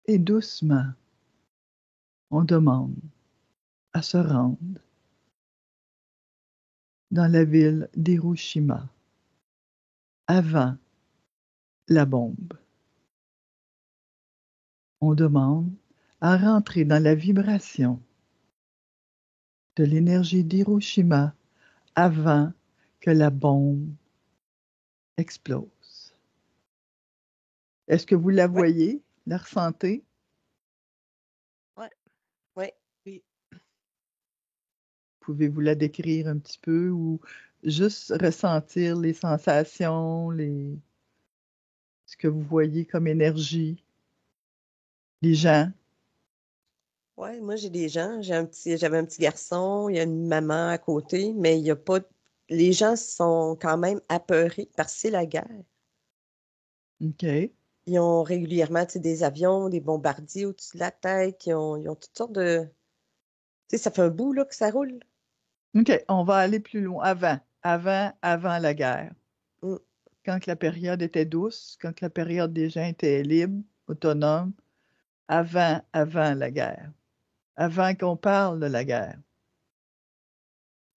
Et doucement, on demande à se rendre dans la ville d'Hiroshima avant la bombe. On demande à rentrer dans la vibration de l'énergie d'Hiroshima avant que la bombe explose. Est-ce que vous la Ouais, voyez, la ressentez? ouais, ouais, oui. Pouvez-vous la décrire un petit peu ou juste ressentir les sensations, ce que vous voyez comme énergie, les gens? Ouais, moi j'ai des gens, j'avais un petit garçon, il y a une maman à côté, mais il y a pas, les gens sont quand même apeurés parce que c'est la guerre. OK. Ils ont régulièrement, tu sais, des avions, des bombardiers au-dessus de la tête, ils ont toutes sortes de, tu sais, ça fait un bout là que ça roule. OK, on va aller plus loin. Avant la guerre. Mm. Quand la période était douce, quand la période des gens était libre, autonome, avant la guerre. Avant qu'on parle de la guerre.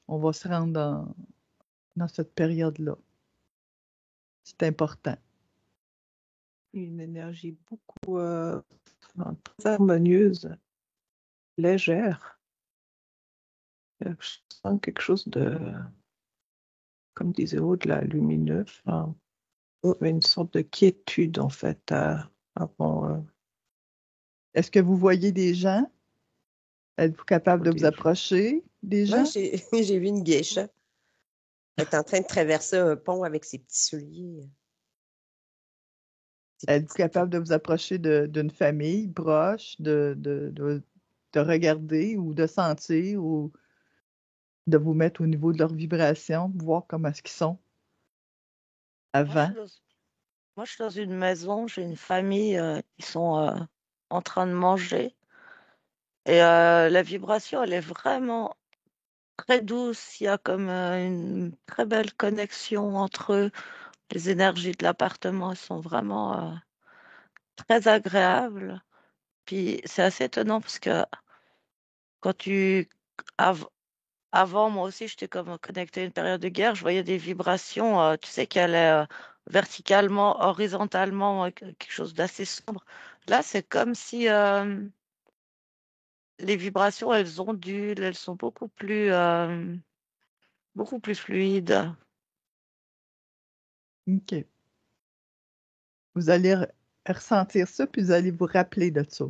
On va se rendre dans cette période-là. C'est important. Une énergie beaucoup très harmonieuse, légère. Je sens quelque chose de, comme disait Aude, la lumineux. Enfin, Mm. il y avait une sorte de quiétude en fait avant Est-ce que vous voyez des gens? Êtes-vous capable de vous dire. approcher des Moi, gens? j'ai vu une geisha. Elle est en train de traverser un pont avec ses petits souliers. Ses Êtes-vous petites... capable de vous approcher d'une famille proche, de regarder ou de sentir ou de vous mettre au niveau de leur vibration, voir comment est-ce qu'ils sont Moi, je suis avant? dans, moi, je suis dans une maison, j'ai une famille qui sont en train de manger. Et la vibration, elle est vraiment très douce. Il y a comme une très belle connexion entre eux. Les énergies de l'appartement elles sont vraiment très agréables. Puis c'est assez étonnant parce que quand tu... av- avant, moi aussi, j'étais comme connectée à une période de guerre. Je voyais des vibrations, tu sais, qui allaient verticalement, horizontalement, quelque chose d'assez sombre. Là, c'est comme si les vibrations, elles ondulent, elles sont beaucoup plus fluides. OK. Vous allez ressentir ça, puis vous allez vous rappeler de ça,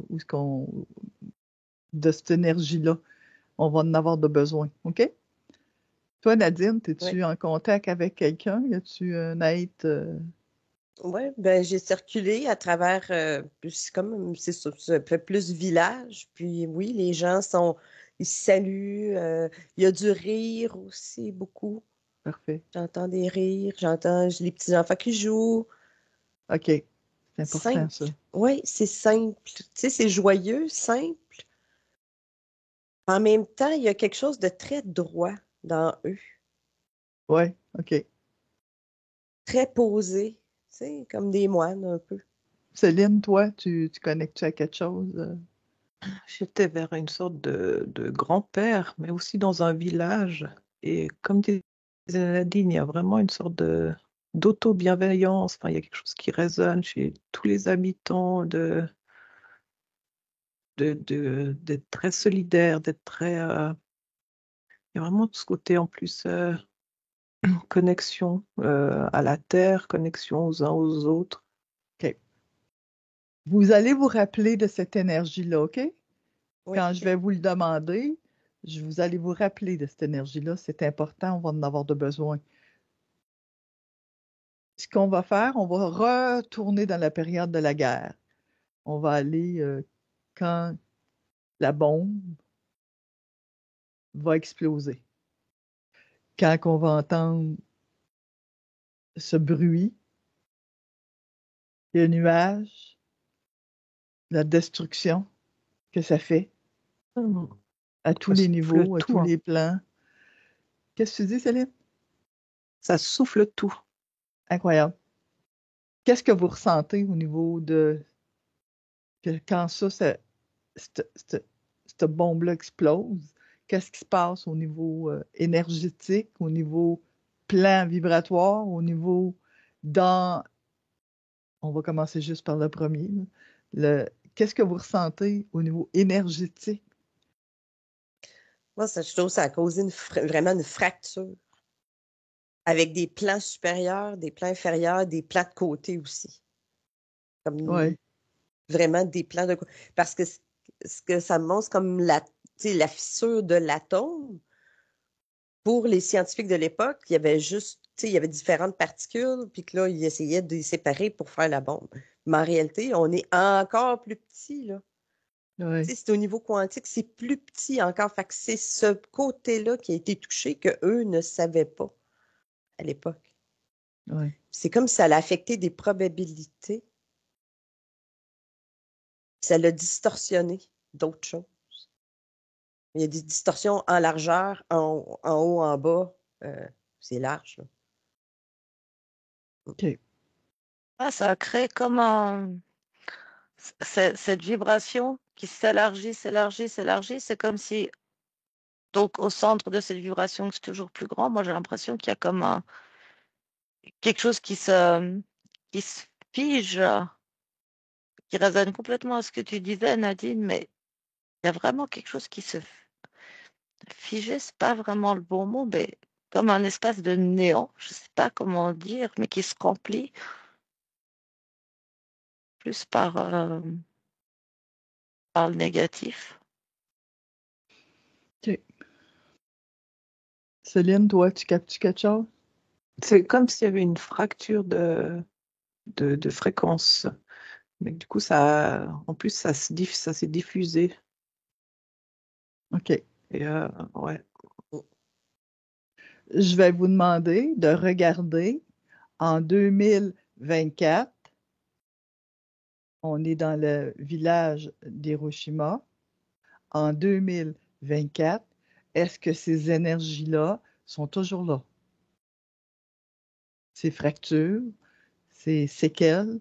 de cette énergie-là. On va en avoir de besoin. OK? Toi, Nadine, Ouais. es-tu en contact avec quelqu'un? Y a-tu un être? Ouais, ben j'ai circulé à travers, puis c'est comme, c'est ça fait plus village. Puis oui, les gens sont, ils se saluent. Il y a du rire aussi, beaucoup. Parfait. J'entends des rires, j'entends les petits enfants qui jouent. OK. C'est important, Simple. ça. Oui, c'est simple. Tu sais, c'est joyeux, simple. En même temps, il y a quelque chose de très droit dans eux, Ouais, OK. très posé, tu sais, comme des moines un peu. Céline, toi, tu connectes-tu à quelque chose? J'étais vers une sorte de grand-père, mais aussi dans un village. Et comme disait Nadine, il y a vraiment une sorte de d'auto-bienveillance. Enfin, il y a quelque chose qui résonne chez tous les habitants d'être très solidaire, d'être très. Il y a vraiment tout ce côté en plus connexion à la terre, connexion aux uns aux autres. OK. Vous allez vous rappeler de cette énergie-là, OK? Oui, Quand je vais vous le demander, vous allez vous rappeler de cette énergie-là. C'est important, on va en avoir de besoin. Ce qu'on va faire, on va retourner dans la période de la guerre. On va aller quand la bombe va exploser. Quand on va entendre ce bruit, les nuages, la destruction que ça fait à tous Ça les souffle niveaux, à tous tout, hein. les plans. Qu'est-ce que tu dis, Céline? Ça souffle tout. Incroyable. Qu'est-ce que vous ressentez au niveau de que quand cette bombe-là explose, qu'est-ce qui se passe au niveau énergétique, au niveau plan vibratoire, au niveau dans... On va commencer juste par le premier. Qu'est-ce que vous ressentez au niveau énergétique? Moi, je trouve que ça a causé vraiment une fracture avec des plans supérieurs, des plans inférieurs, des plans de côté aussi. Comme Oui, vraiment des plans de côté. Parce que ce que ça montre, c'est comme la fissure de l'atome. Pour les scientifiques de l'époque, il y avait juste, il y avait différentes particules, puis que là, ils essayaient de les séparer pour faire la bombe. Mais en réalité, on est encore plus petit, là. oui, C'est au niveau quantique, c'est plus petit encore. Fait que c'est ce côté-là qui a été touché qu'eux ne savaient pas à l'époque. oui. C'est comme si ça allait affecter des probabilités. Ça l'a distorsionné d'autres choses. Il y a des distorsions en largeur, en haut, en bas. C'est large, là. OK. Ah, ça a créé comme cette vibration qui s'élargit, s'élargit, s'élargit. C'est comme si, donc, au centre de cette vibration, c'est toujours plus grand. Moi, j'ai l'impression qu'il y a comme quelque chose qui se fige, qui résonne complètement à ce que tu disais, Nadine, mais il y a vraiment quelque chose qui se fige, c'est pas vraiment le bon mot, mais comme un espace de néant, je sais pas comment dire, mais qui se remplit plus par le négatif. OK. Céline, toi, tu captes quelque chose? C'est comme s'il y avait une fracture de fréquence. Mais du coup, en plus, ça s'est diffusé. OK. Et ouais. Je vais vous demander de regarder en 2024, on est dans le village d'Hiroshima. En 2024, est-ce que ces énergies-là sont toujours là? Ces fractures, ces séquelles,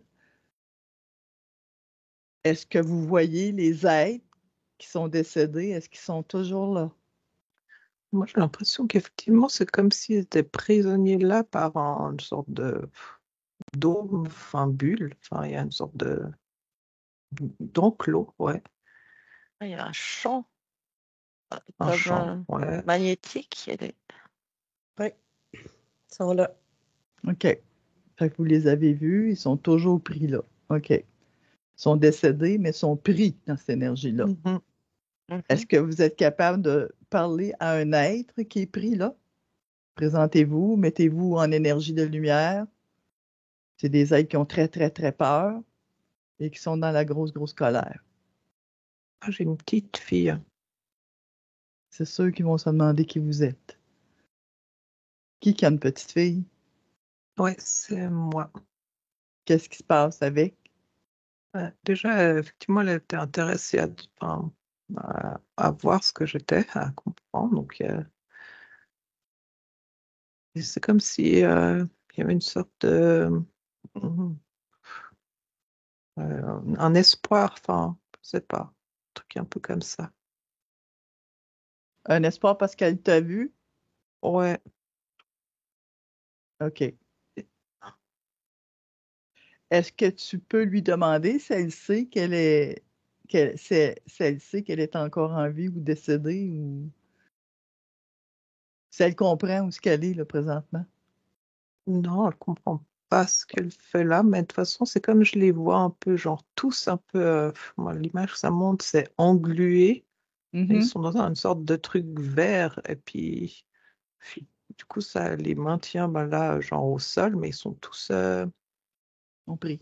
est-ce que vous voyez les êtres qui sont décédés? Est-ce qu'ils sont toujours là? Moi, j'ai l'impression qu'effectivement, c'est comme s'ils étaient prisonniers là par une sorte de dôme, enfin bulle. Enfin, il y a une sorte d'enclos, ouais. Il y a un champ Un comme champ, ouais. magnétique. Oui, ils sont là. OK. Fait que vous les avez vus, ils sont toujours pris là. OK. Ils sont décédés, mais sont pris dans cette énergie-là. Mhm. Est-ce que vous êtes capable de parler à un être qui est pris là? Présentez-vous, mettez-vous en énergie de lumière. C'est des êtres qui ont très, très, très peur et qui sont dans la grosse, grosse colère. Ah, j'ai une petite fille. C'est ceux qui vont se demander qui vous êtes. Qui a une petite fille? Ouais, c'est moi. Qu'est-ce qui se passe avec? Ouais, déjà, effectivement, elle était intéressée enfin, à voir ce que j'étais, à comprendre. Donc, et c'est comme si il y avait une sorte mhm, un espoir, enfin, je sais pas, un truc un peu comme ça. Un espoir parce qu'elle t'a vu? Ouais, OK. Est-ce que tu peux lui demander si elle sait si elle sait qu'elle est encore en vie ou décédée ou si elle comprend où ce qu'elle est là, présentement? non, elle comprend pas ce qu'elle fait là, mais de toute façon, c'est comme je les vois un peu, genre tous un peu, moi, l'image que ça montre, c'est englué. Et ils Mhm. sont dans une sorte de truc vert, et puis du coup, ça les maintient ben là, genre au sol, mais ils sont Compris.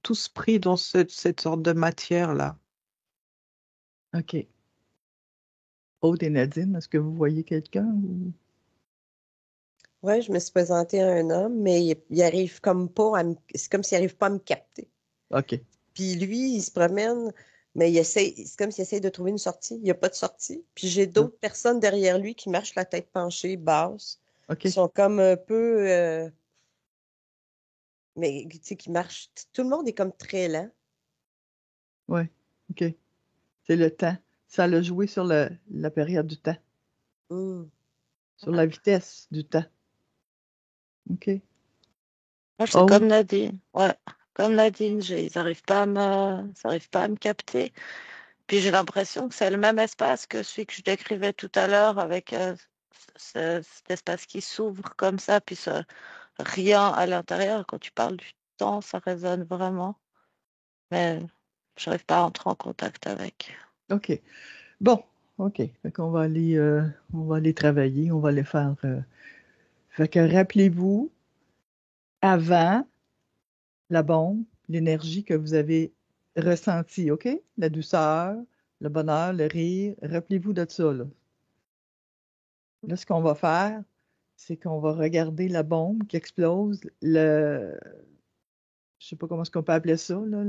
tous pris dans cette sorte de matière-là. OK. Aude et Nadine, est-ce que vous voyez quelqu'un? Oui, je me suis présentée à un homme, mais il arrive comme pas c'est comme s'il arrive pas à me capter. OK. Puis lui, il se promène, mais c'est comme s'il essaye de trouver une sortie. Il n'y a pas de sortie. Puis j'ai Non. d'autres personnes derrière lui qui marchent la tête penchée, basse, qui OK. sont comme un peu, mais tu sais, qui marchent. Tout le monde est comme très lent. Oui, OK. C'est le temps. Ça l'a joué sur la période du temps, Hmm. sur la vitesse du temps. OK. Moi, c'est Oh, comme Nadine. Ouais, comme Nadine, ils arrivent pas à me capter. Puis j'ai l'impression que c'est le même espace que celui que je décrivais tout à l'heure avec cet espace qui s'ouvre comme ça, puis rien à l'intérieur. Quand tu parles du temps, ça résonne vraiment. Mais j'arrive pas à entrer en contact avec. OK. Bon, OK. Fait qu'on on va aller travailler, on va aller faire. Fait que rappelez-vous, avant la bombe, l'énergie que vous avez ressentie, OK? La douceur, le bonheur, le rire. Rappelez-vous de ça, là. Là, ce qu'on va faire, c'est qu'on va regarder la bombe qui explose, je sais pas comment est-ce qu'on peut appeler ça, là,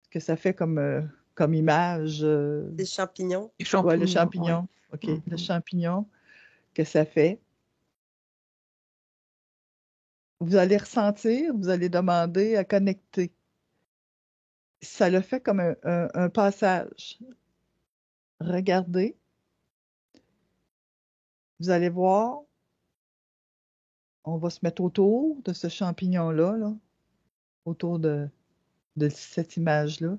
ce que ça fait comme image. Des champignons. Les Ouais, le champignons, oui. champignon. OK, le Mhm. champignon que ça fait. Vous allez ressentir, vous allez demander à connecter. Ça le fait comme un passage. Regardez, vous allez voir, on va se mettre autour de ce champignon-là, là, autour de cette image-là.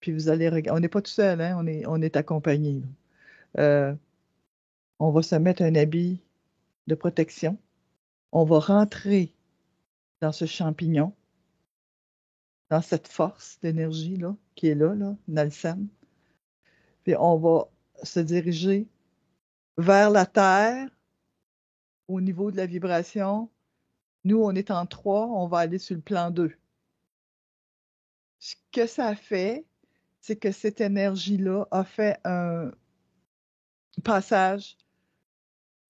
Puis vous allez regarder. On n'est pas tout seul, hein? On est accompagné. On va se mettre un habit de protection. On va rentrer dans ce champignon, dans cette force d'énergie là, qui est là, Nalsan. Puis on va se diriger vers la Terre au niveau de la vibration. Nous, on est en 3, on va aller sur le plan 2. Ce que ça fait, c'est que cette énergie-là a fait un passage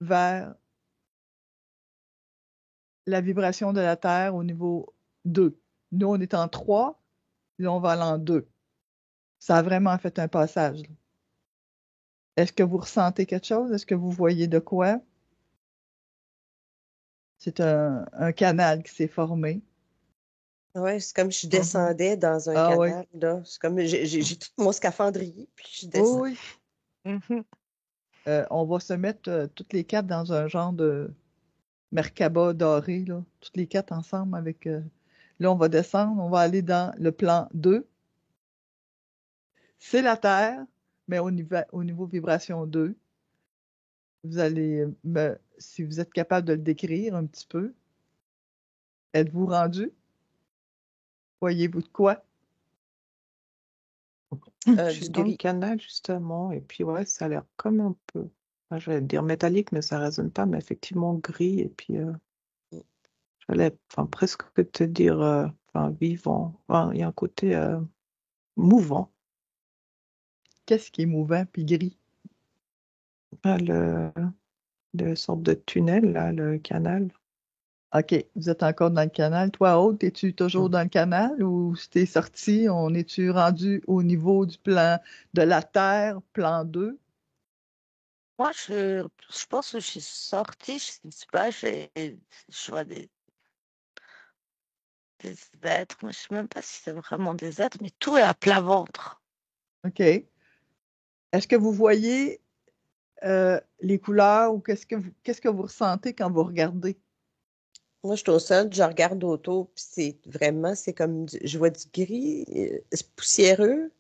vers la vibration de la Terre au niveau 2. Nous, on est en 3, là, on va aller en 2. Ça a vraiment fait un passage. Là. Est-ce que vous ressentez quelque chose? Est-ce que vous voyez de quoi? C'est un canal qui s'est formé. Ouais, c'est comme je Mhm. descendais dans un Ah oui. canal, là. C'est comme j'ai tout mon scaphandrier, puis je descends. Oui, oui. Mhm. On va se mettre toutes les quatre dans un genre de Merkaba doré, là. Toutes les quatre ensemble avec. Là, on va descendre, on va aller dans le plan 2. C'est la Terre, mais au niveau vibration 2. Vous allez si vous êtes capable de le décrire un petit peu. Êtes-vous rendu? Voyez-vous de quoi? Je Du suis dans le gris. canal, justement, et puis ouais, ça a l'air comme un peu, enfin, j'allais dire métallique, mais ça résonne pas, mais effectivement gris, et puis j'allais enfin, presque te dire enfin, vivant. Enfin, il y a un côté mouvant. Qu'est-ce qui est mouvant puis gris? Enfin, le sorte de tunnel, là, le canal. OK, vous êtes encore dans le canal. Toi, Aude, es-tu toujours Mm. dans le canal ou si t'es sorti, on est-tu rendu au niveau du plan de la Terre, plan 2? Moi, je pense que je suis sortie, je sais pas, je vois des êtres, mais je sais même pas si c'est vraiment des êtres, mais tout est à plat ventre. OK. Est-ce que vous voyez les couleurs ou qu'est-ce que vous ressentez quand vous regardez? Moi, je suis au centre, je regarde autour, puis c'est comme, je vois du gris, c'est poussiéreux,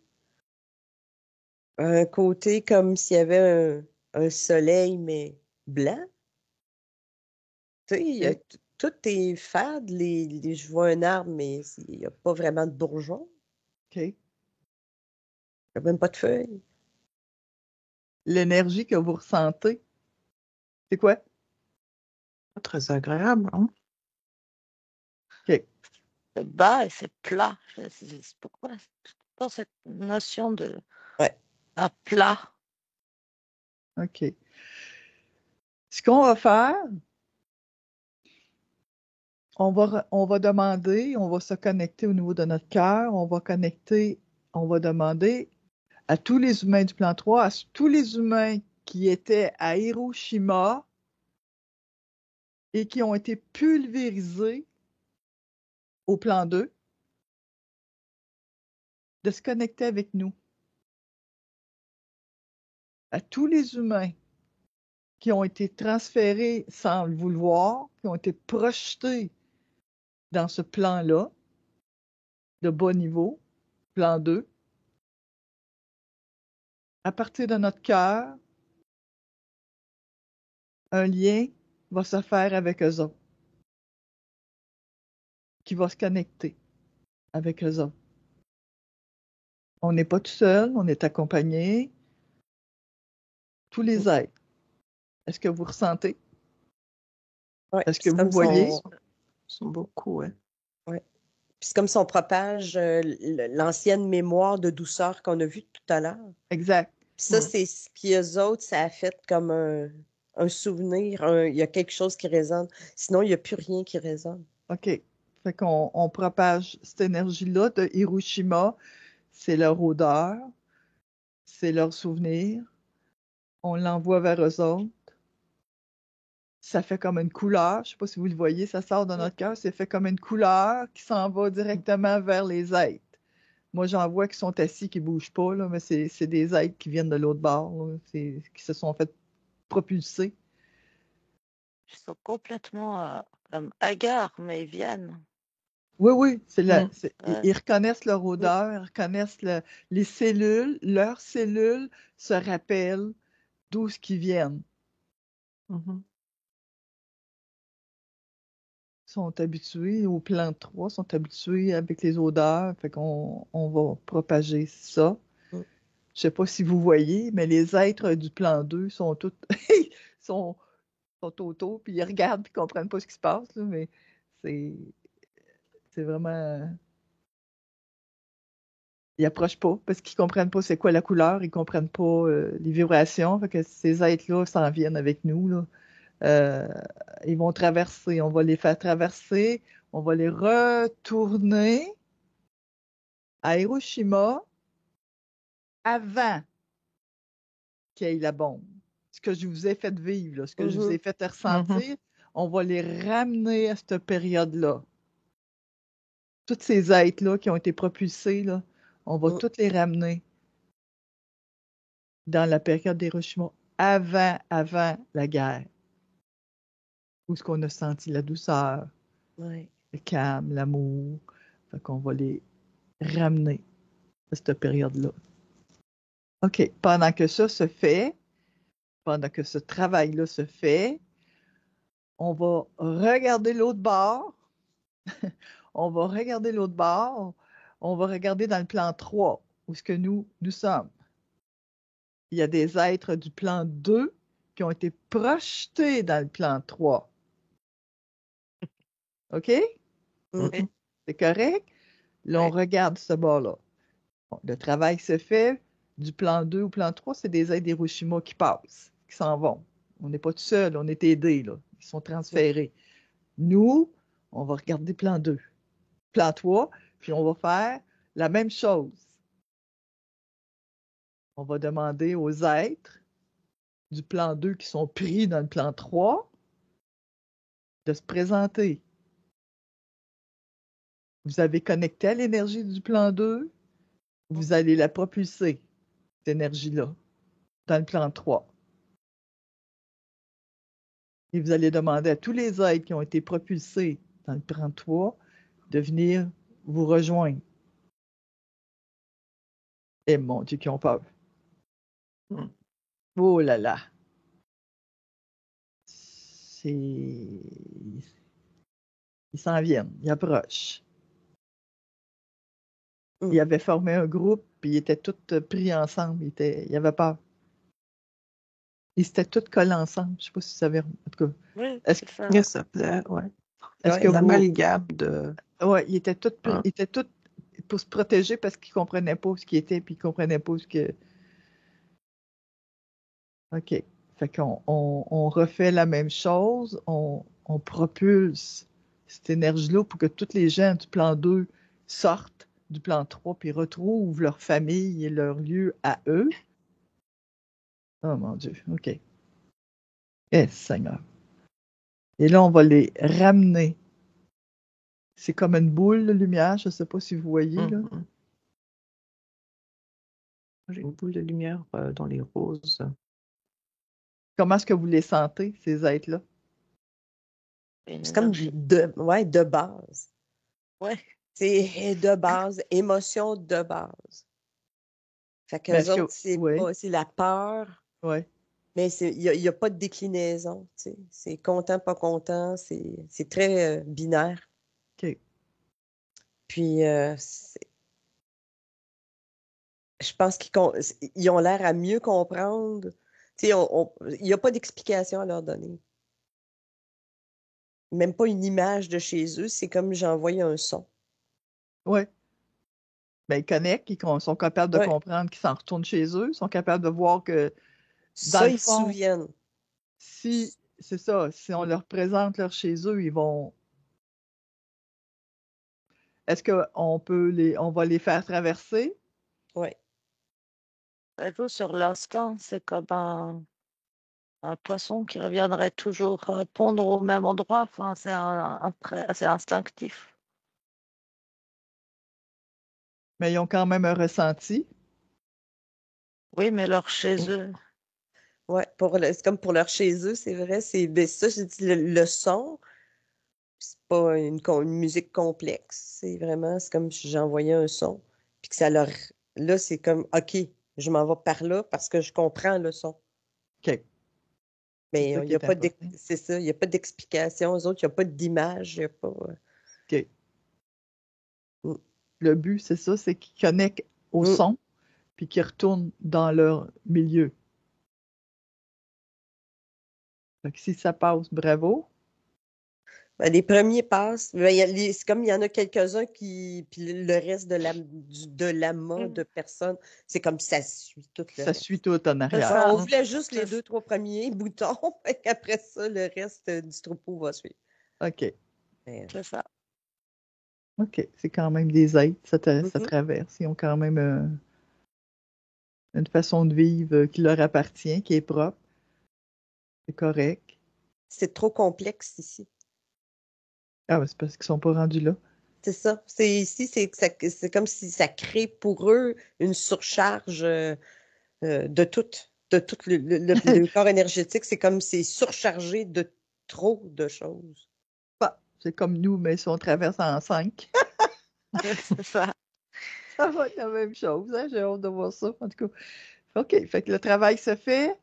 un côté comme s'il y avait un soleil, mais blanc. Tu sais, OK. tout est fade, je vois un arbre, mais il n'y a pas vraiment de bourgeons, OK. il n'y a même pas de feuilles. L'énergie que vous ressentez, c'est quoi? Pas très agréable, hein. OK. C'est bas et c'est plat. C'est pourquoi je pense cette notion de Ouais. à plat. OK. Ce qu'on va faire, on va demander, on va se connecter au niveau de notre cœur, on va demander à tous les humains du plan 3, à tous les humains qui étaient à Hiroshima et qui ont été pulvérisés au plan 2, de se connecter avec nous. À tous les humains qui ont été transférés sans le vouloir, qui ont été projetés dans ce plan-là, de bas niveau, plan 2, à partir de notre cœur, un lien va se faire avec eux autres, qui va se connecter avec eux autres. On n'est pas tout seul, on est accompagné, tous les êtres. Est-ce que vous ressentez? Ouais, Est-ce que c'est vous comme voyez? son... Ils sont beaucoup, ouais. Ouais. Puis c'est comme si on propage l'ancienne mémoire de douceur qu'on a vue tout à l'heure. Exact. Puis ça, Ouais. c'est ce qui, eux autres, ça a fait comme un souvenir. Il y a quelque chose qui résonne. Sinon, il n'y a plus rien qui résonne. OK. Fait qu'on propage cette énergie-là de Hiroshima. C'est leur odeur, c'est leur souvenir. On l'envoie vers eux autres. Ça fait comme une couleur. Je ne sais pas si vous le voyez, ça sort de notre cœur. C'est fait comme une couleur qui s'en va directement vers les êtres. Moi, j'en vois qui sont assis, qui ne bougent pas, là, mais c'est des êtres qui viennent de l'autre bord, là, qui se sont fait propulser. Ils sont complètement comme hagards, mais ils viennent. Oui, oui, Mm. ils reconnaissent leur odeur, ils reconnaissent les cellules, leurs cellules se rappellent d'où ce qu'ils viennent. Mhm. Ils sont habitués au plan 3, sont habitués avec les odeurs, fait qu'on va propager ça. Mm. Je sais pas si vous voyez, mais les êtres du plan 2 sont tous sont, sont autour, puis ils regardent puis ils comprennent pas ce qui se passe, là, mais c'est vraiment. Ils approchent pas parce qu'ils comprennent pas c'est quoi la couleur, ils comprennent pas les vibrations. Fait que ces êtres-là s'en viennent avec nous, là. Euh, ils vont traverser, on va les faire traverser, on va les retourner à Hiroshima avant qu'il y ait la bombe. Ce que je vous ai fait vivre, là, ce que je vous ai fait ressentir, on va les ramener à cette période-là. Tous ces êtres-là qui ont été propulsés, là, on va tous les ramener dans la période d'Hiroshima, avant la guerre, où est-ce qu'on a senti la douceur, Ouais. le calme, l'amour. Fait qu'on va les ramener à cette période-là. OK. Pendant que ça se fait, pendant que ce travail-là se fait, on va regarder l'autre bord. On va regarder l'autre bord. On va regarder dans le plan 3, où est-ce que nous sommes. Il y a des êtres du plan 2 qui ont été projetés dans le plan 3. OK? Mhm. C'est correct? Là, on regarde ce bord-là. Bon, le travail se fait du plan 2 au plan 3, c'est des aides d'Hiroshima qui passent, qui s'en vont. On n'est pas tout seul, on est aidés, là. Ils sont transférés. Nous, on va regarder plan 2, plan 3, puis on va faire la même chose. On va demander aux êtres du plan 2 qui sont pris dans le plan 3 de se présenter. Vous avez connecté à l'énergie du plan 2, vous allez la propulser, cette énergie-là, dans le plan 3. Et vous allez demander à tous les êtres qui ont été propulsés dans le plan 3 de venir vous rejoindre. Et mon Dieu, qui ont peur. Mm. Oh là là. Ils s'en viennent, ils approchent. Ils avaient formé un groupe, puis ils étaient tous pris ensemble. Ils avaient peur. Ils étaient tous collés ensemble. Je ne sais pas si vous savez. En tout cas, Oui, est-ce c'est ça. Il ça plaît, ouais. que vous. L'amalgame de. Oui, ils étaient tous Hein? pour se protéger parce qu'ils ne comprenaient pas ce qui était, puis ils ne comprenaient pas ce que. OK. Fait qu'on refait la même chose, on propulse cette énergie-là pour que tous les gens du plan 2 sortent du plan 3 puis retrouvent leur famille et leur lieu à eux. Oh mon Dieu, OK. Eh, Seigneur. Et là, on va les ramener. C'est comme une boule de lumière, je ne sais pas si vous voyez, là. J'ai une boule de lumière dans les roses. Comment est-ce que vous les sentez, ces êtres-là? Une C'est comme énergie. de base. Ouais. C'est de base, émotion de base. Fait Mais qu'eux autres, oui, c'est la peur, oui, mais il n'y a pas de déclinaison. Tu sais. C'est content, pas content. C'est très binaire. OK. Puis, je pense qu'ils ont l'air à mieux comprendre. Tu sais, il n'y a pas d'explication à leur donner. Même pas une image de chez eux. C'est comme j'envoie un son. Oui. Ben, ils connectent, sont capables de Ouais. comprendre qu'ils s'en retournent chez eux, ils sont capables de voir que, dans Ça, le ils se fond, souviennent. si, c'est ça, si on leur présente leur chez eux, ils vont. Est-ce on va les faire traverser? Oui. Ça joue sur l'instinct. C'est comme un poisson qui reviendrait toujours pondre au même endroit. Enfin, c'est un trait assez instinctif. Mais ils ont quand même un ressenti. Oui, mais leur chez eux. Ouais, c'est comme pour leur chez eux, c'est vrai. Ben, ça, j'ai dit le son, c'est pas une musique complexe. C'est comme si j'envoyais un son. Puis que ça leur. Là, c'est comme OK, je m'en vais par là parce que je comprends le son. OK. C'est Mais ça il qui n'y a est pas important. c'est ça, il n'y a pas d'explication aux autres, il n'y a pas d'image, il n'y a pas. OK. Mm. Le but, c'est ça, c'est qu'ils connectent au Mm. son, puis qu'ils retournent dans leur milieu. Fait que si ça passe, bravo. Ben, les premiers passent. Ben, c'est comme il y en a quelques-uns qui. Puis le reste de l'amas de personnes, c'est comme ça suit tout le Ça suit reste. tout en C'est arrière. Ouais, ça. on voulait juste les C'est 2, 3 premiers boutons, et qu'après ça, le reste du troupeau va suivre. OK. Mais, c'est ça. OK. C'est quand même des êtres, ça mhm. traverse. Ils ont quand même une façon de vivre qui leur appartient, qui est propre. C'est correct. C'est trop complexe ici. Ah, ben, c'est parce qu'ils sont pas rendus là. C'est ça. C'est ici, c'est comme si ça crée pour eux une surcharge de tout le corps énergétique. C'est comme c'est surchargé de trop de choses. Bah, c'est comme nous, mais si on traverse en 5, C'est ça. ça va être la même chose. Hein? J'ai hâte de voir ça. En tout cas, OK. Fait que le travail se fait.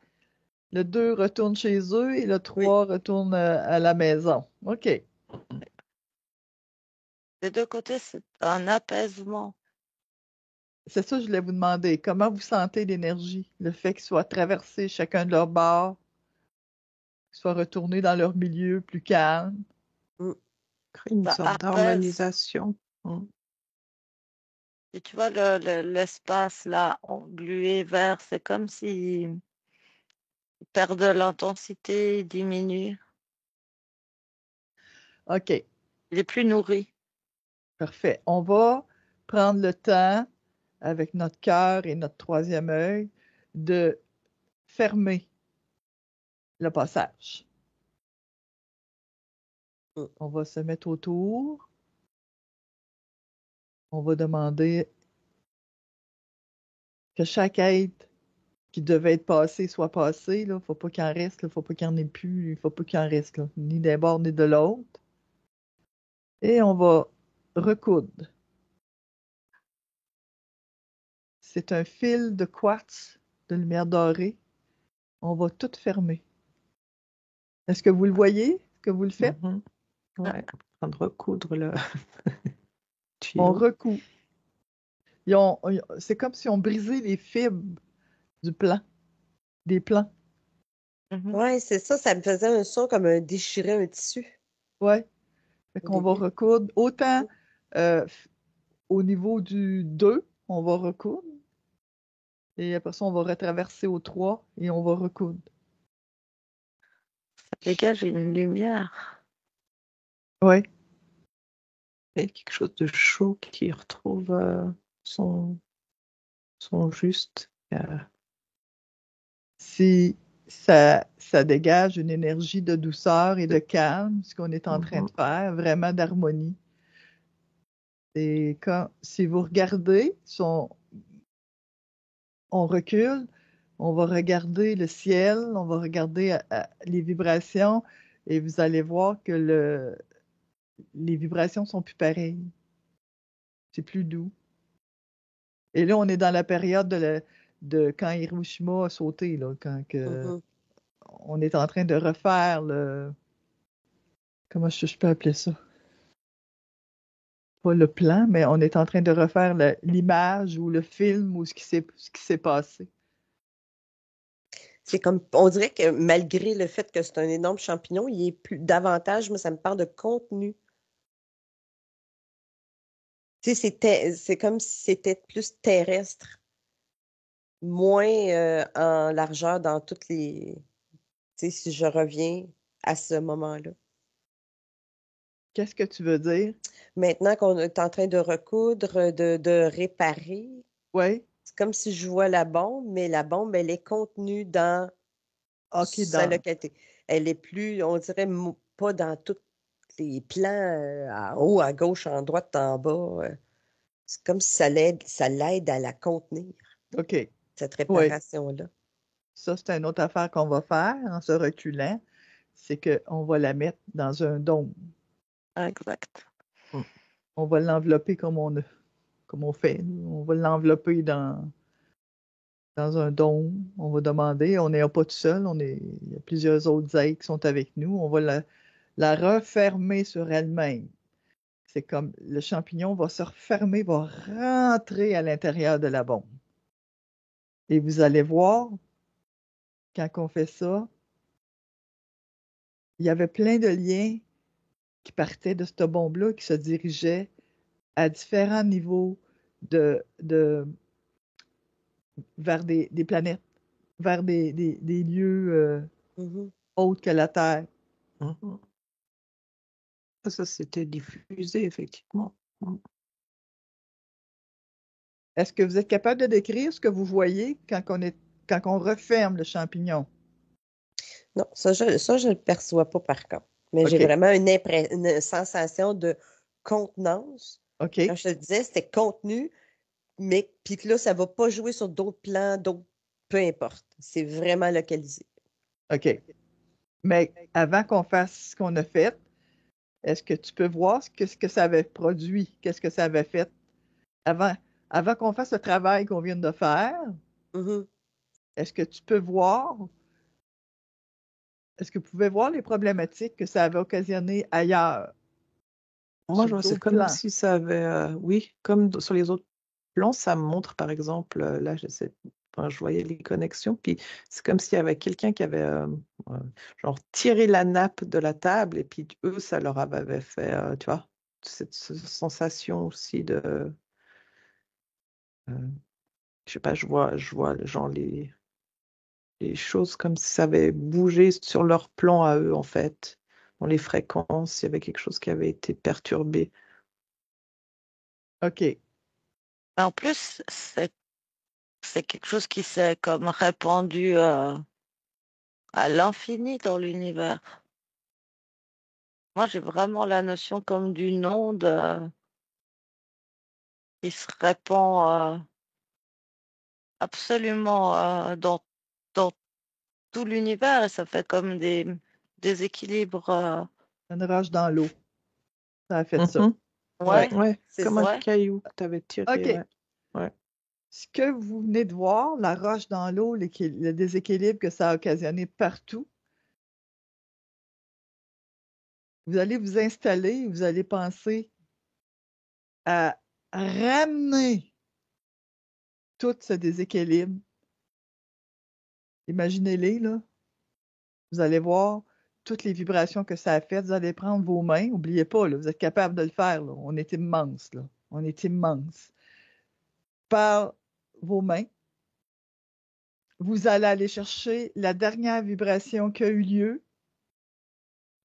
Le 2 retourne chez eux et le Oui. 3 retourne à la maison. OK. Des deux côtés, c'est un apaisement. C'est ça que je voulais vous demander. Comment vous sentez l'énergie? Le fait qu'ils soient traversés chacun de leur bord, qu'ils soient retournés dans leur milieu plus calme. Mm. Crée une Ça sorte apaise. d'harmonisation. Et tu vois, l'espace là, englué vert, c'est comme si il perd de l'intensité, il diminue. OK. Il est plus nourri. Parfait. On va prendre le temps, avec notre cœur et notre troisième œil, de fermer le passage. Mm. On va se mettre autour. On va demander que chaque être qui devait être passé soit passé. Il ne faut pas qu'il en reste, il ne faut pas qu'il n'y en ait plus, il ne faut pas qu'il en reste, là, ni d'un bord ni de l'autre. Et on va recoudre. C'est un fil de quartz de lumière dorée. On va tout fermer. Est-ce que vous le voyez? Est-ce que vous le faites? Mhm. Ouais, en train de recoudre le On tuyau. recoud. C'est comme si on brisait les fibres du plan, des plans. Mhm. Ouais, c'est ça, ça me faisait un son comme un déchirer un tissu Ouais. Fait au qu'on va début. recoudre autant euh, au niveau du 2, on va recoudre. Et après ça, on va retraverser au 3 et on va recoudre. Ça dégage une lumière. Oui. Et quelque chose de chaud qui retrouve son, son juste. Si ça dégage une énergie de douceur et de calme, ce qu'on est en train de faire, vraiment d'harmonie. Et si vous regardez, on recule, on va regarder le ciel, on va regarder les vibrations et vous allez voir que les vibrations sont plus pareilles. C'est plus doux. Et là, on est dans la période de quand Hiroshima a sauté, là, quand Mhm. on est en train de refaire comment je peux appeler ça? Pas le plan, mais on est en train de refaire l'image ou le film ou ce qui s'est passé. C'est comme, on dirait que malgré le fait que c'est un énorme champignon, il est plus davantage, moi, ça me parle de contenu. Tu sais, c'est comme si c'était plus terrestre, moins en largeur dans toutes les. Tu sais, si je reviens à ce moment-là. Qu'est-ce que tu veux dire? Maintenant qu'on est en train de recoudre, de réparer, Oui? c'est comme si je vois la bombe, mais la bombe, elle est contenue dans OK, sa localité. Elle est plus, on dirait, pas dans tous les plans, en haut, à gauche, en droite, en bas. C'est comme si ça l'aide à la contenir, OK. cette Oui. réparation-là. Ça, c'est une autre affaire qu'on va faire en se reculant. C'est qu'on va la mettre dans un dôme. Exact. On va l'envelopper comme on fait. On va l'envelopper dans un dôme. On va demander. On n'est pas tout seul. Il y a plusieurs autres aides qui sont avec nous. On va la refermer sur elle-même. C'est comme le champignon va se refermer, va rentrer à l'intérieur de la bombe. Et vous allez voir, quand on fait ça, il y avait plein de liens qui partaient de cette bombe-là, qui se dirigeaient à différents niveaux vers des planètes, vers des lieux Mhm. autres que la Terre. Mhm. Ça, c'était diffusé, effectivement. Est-ce que vous êtes capable de décrire ce que vous voyez quand on referme le champignon? Non, ça, je ne le perçois pas par contre. Mais j'ai OK, vraiment une sensation de contenance. Comme OK, je te disais, c'était contenu, mais puis que là, ça ne va pas jouer sur d'autres plans, d'autres, peu importe. C'est vraiment localisé. OK. Mais avant qu'on fasse ce qu'on a fait, est-ce que tu peux voir ce que ça avait produit? Qu'est-ce que ça avait fait avant, avant qu'on fasse le travail qu'on vient de faire? Mhm. Est-ce que tu peux voir, est-ce que vous pouvez voir les problématiques que ça avait occasionné ailleurs, Moi, sur je vois, c'est d'autres comme plans? si ça avait, oui, comme sur les autres plans, ça me montre, par exemple, là, enfin, je voyais les connexions, puis c'est comme s'il y avait quelqu'un qui avait, euh, genre, tiré la nappe de la table, et puis eux, ça leur avait fait, tu vois, cette sensation aussi de, euh, je sais pas, je vois, genre, les choses comme si ça avait bougé sur leur plan à eux, en fait, dans les fréquences, il y avait quelque chose qui avait été perturbé. OK, En plus, c'est quelque chose qui s'est comme répandu à l'infini dans l'univers. Moi, j'ai vraiment la notion comme d'une onde qui se répand absolument dans tout l'univers et ça fait comme des déséquilibres. une roche dans l'eau, ça a fait ça. Mhm. Ouais. Ouais, Ouais, C'est comme un ça. ouais. caillou que tu avais tiré, OK. ouais. Ouais. Ce que vous venez de voir, la roche dans l'eau, le déséquilibre que ça a occasionné partout, vous allez vous installer, vous allez penser à ramener tout ce déséquilibre. Imaginez-les, là. Vous allez voir toutes les vibrations que ça a faites. Vous allez prendre vos mains. N'oubliez pas, là, vous êtes capable de le faire, là. On est immense, là. On est immense. Par vos mains, vous allez aller chercher la dernière vibration qui a eu lieu,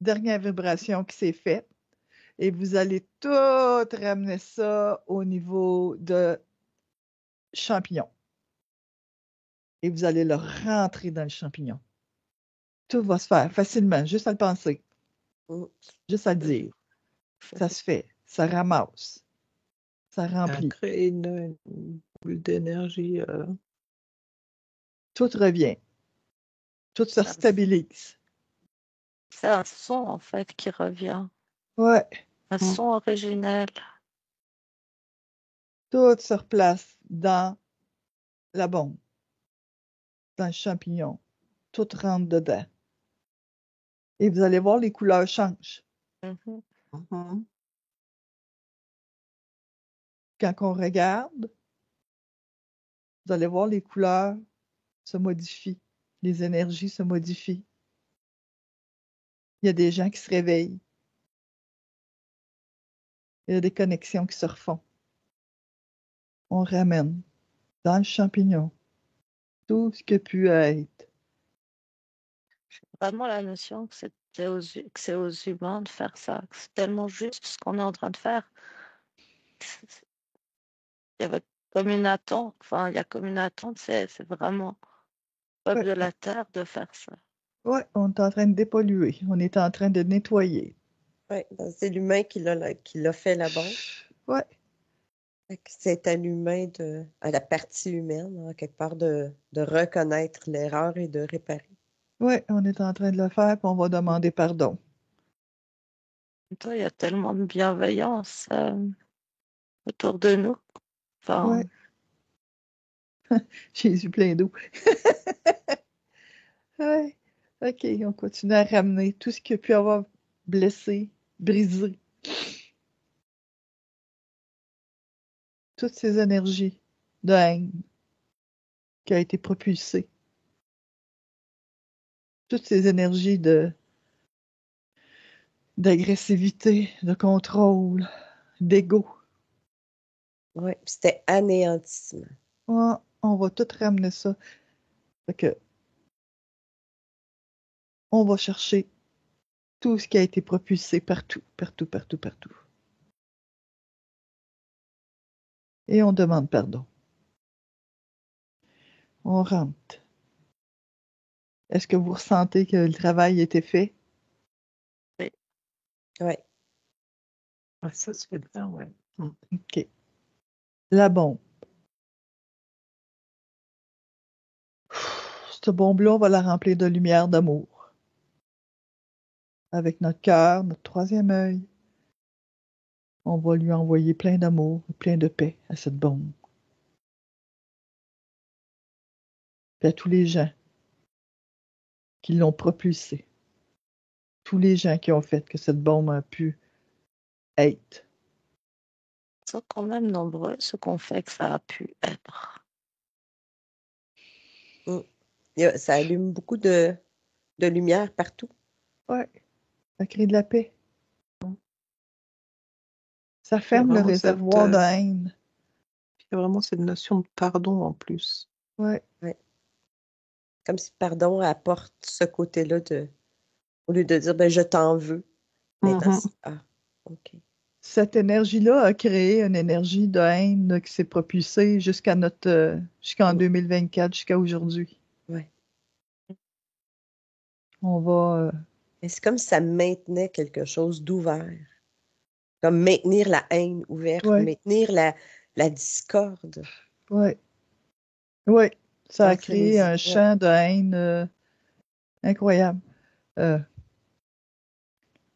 dernière vibration qui s'est faite, et vous allez tout ramener ça au niveau de champignon. Et vous allez le rentrer dans le champignon. Tout va se faire facilement, juste à le penser, Mm. juste à le dire. Ça se fait, ça ramasse, ça Ça a remplit. créé une boule d'énergie tout revient, tout se Ça- stabilise. C'est un son, en fait, qui revient. Ouais, Un Mm. son originel. tout se replace dans la bombe, dans le champignon. Tout rentre dedans. Et vous allez voir, les couleurs changent. Mhm. Mhm. Quand on regarde, vous allez voir, les couleurs se modifient. Les énergies se modifient. Il y a des gens qui se réveillent. Il y a des connexions qui se refont. On ramène dans le champignon tout ce qui a pu être. Vraiment la notion que que c'est aux humains de faire ça. Que c'est tellement juste ce qu'on est en train de faire. Il y avait comme une attente. Enfin, il y a comme une attente. C'est vraiment au peuple Ouais, de la Terre de faire ça. ouais, on est en train de dépolluer. On est en train de nettoyer. Ouais, ben, c'est l'humain qui l'a fait la bombe. Ouais, Fait que c'est à l'humain à la partie humaine, en quelque part, de reconnaître l'erreur et de réparer. ouais, on est en train de le faire, puis on va demander pardon. Toi, il y a tellement de bienveillance autour de nous. Enfin, Ouais, Jésus plein d'eau. Ouais, ok, on continue à ramener tout ce qui a pu avoir blessé, brisé, toutes ces énergies de haine qui a été propulsée, toutes ces énergies d'agressivité, de contrôle, d'ego. Oui, c'était anéantissement. Ouais, on va tout ramener ça. Fait que, on va chercher tout ce qui a été propulsé partout, partout, partout, partout. Et on demande pardon. On rentre. Est-ce que vous ressentez que le travail a été fait? oui. Oui. Ouais, ça se fait bien, ouais. Mm. OK. La bombe. Cette bombe-là, on va la remplir de lumière, d'amour. Avec notre cœur, notre troisième œil, on va lui envoyer plein d'amour, plein de paix à cette bombe. Puis à tous les gens qui l'ont propulsée. Tous les gens qui ont fait que cette bombe a pu être. Ils sont quand même nombreux, ce qu'on fait que ça a pu être. Mm. Ça allume beaucoup de lumière partout. Ouais, ça crée de la paix. Ça Il y a ferme le vraiment cette, réservoir de haine. il y a vraiment cette notion de pardon en plus. Ouais, Ouais. Comme si pardon apporte ce côté-là au lieu de dire ben, je t'en veux. Maintenant, Mhm. ah, OK. cette énergie-là a créé une énergie de haine là, qui s'est propulsée jusqu'en Mm. 2024, jusqu'à aujourd'hui. Ouais. On va, Mais c'est comme si ça maintenait quelque chose d'ouvert. Comme maintenir la haine ouverte, ouais, maintenir la discorde ouais, ouais, ça a entre créé un ouais. champ de haine incroyable. Euh,